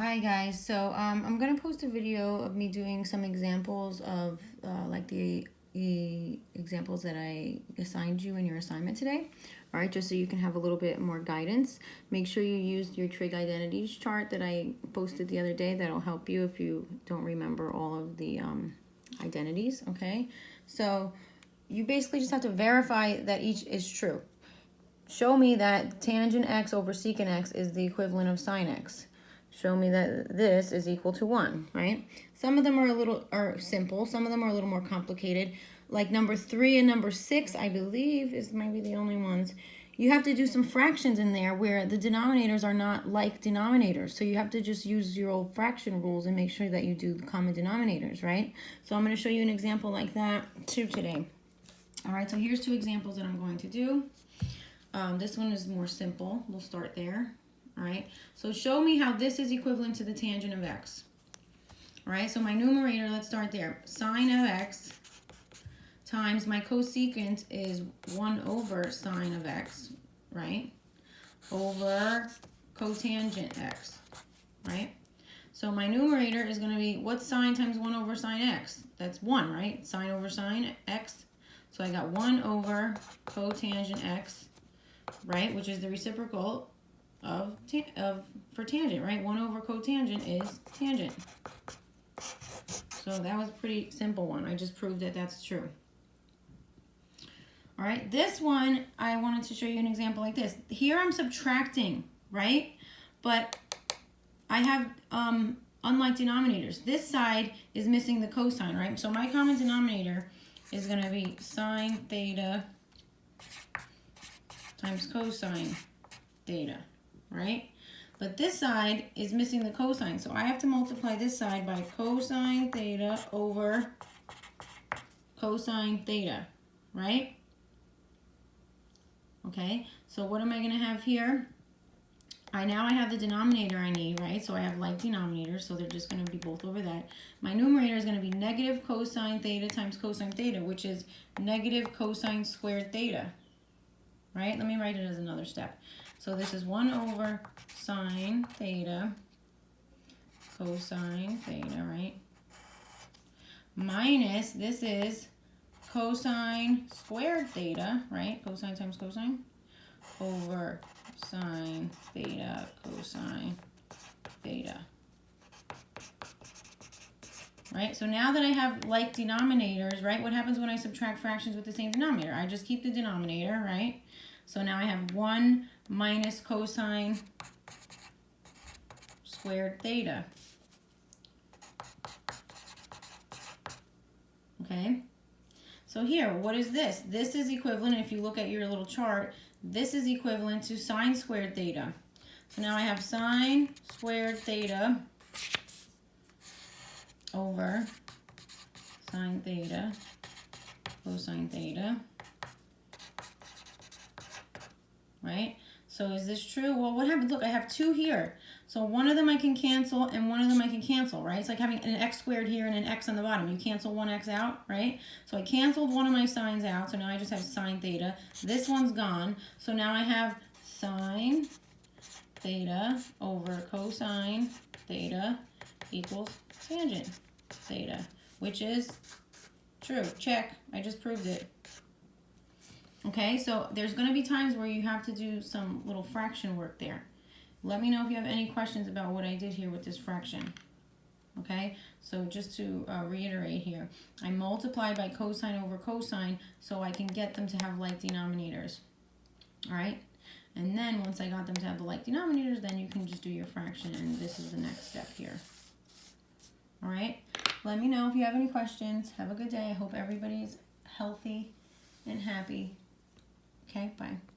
Hi guys, so I'm gonna post a video of me doing some examples of like the examples that I assigned you in your assignment today. All right, just so you can have a little bit more guidance. Make sure you use your trig identities chart that I posted the other day. That'll help you if you don't remember all of the identities, okay? So you basically just have to verify that each is true. Show me that tangent x over secant x is the equivalent of sine x. Show me that this is equal to 1, right? Some of them are simple. Some of them are a little more complicated. Like number 3 and number 6, I believe, is maybe the only ones. You have to do some fractions in there where the denominators are not like denominators. So you have to just use your old fraction rules and make sure that you do the common denominators, right? So I'm going to show you an example like that too today. All right, so here's 2 examples that I'm going to do. This one is more simple. We'll start there. All right, so show me how this is equivalent to the tangent of x. All right, so my numerator, let's start there. Sine of x times my cosecant is 1 over sine of x, right? Over cotangent x, right? So my numerator is going to be, what's sine times 1 over sine x? That's 1, right? Sine over sine x. So I got 1 over cotangent x, right? Which is the reciprocal for tangent, right? 1 over cotangent is tangent. So that was a pretty simple one. I just proved that that's true. All right, this one, I wanted to show you an example like this. Here I'm subtracting, right? But I have, unlike denominators, this side is missing the cosine, right? So my common denominator is going to be sine theta times cosine theta, right? But this side is missing the cosine, so I have to multiply this side by cosine theta over cosine theta, right? Okay, so what am I going to have here? Now I have the denominator I need, right? So I have like denominators, so they're just going to be both over that. My numerator is going to be negative cosine theta times cosine theta, which is negative cosine squared theta, right? Let me write it as another step. So this is 1 over sine theta cosine theta, right? Minus, this is cosine squared theta, right? Cosine times cosine over sine theta cosine theta. Right? So now that I have like denominators, right? What happens when I subtract fractions with the same denominator? I just keep the denominator, right? So now I have 1 minus cosine squared theta. Okay? So here, what is this? This is equivalent, if you look at your little chart, this is equivalent to sine squared theta. So now I have sine squared theta over sine theta cosine theta. Right? So is this true? Well, what happens? Look, I have 2 here. So one of them I can cancel and one of them I can cancel, right? It's like having an x squared here and an x on the bottom. You cancel one x out, right? So I canceled one of my sines out, so now I just have sine theta. This one's gone, so now I have sine theta over cosine theta equals tangent theta, which is true. Check. I just proved it. Okay, so there's going to be times where you have to do some little fraction work there. Let me know if you have any questions about what I did here with this fraction. Okay, so just to reiterate here, I multiply by cosine over cosine so I can get them to have like denominators. All right, and then once I got them to have the like denominators, then you can just do your fraction, and this is the next step here. All right, let me know if you have any questions. Have a good day. I hope everybody's healthy and happy. Okay, bye.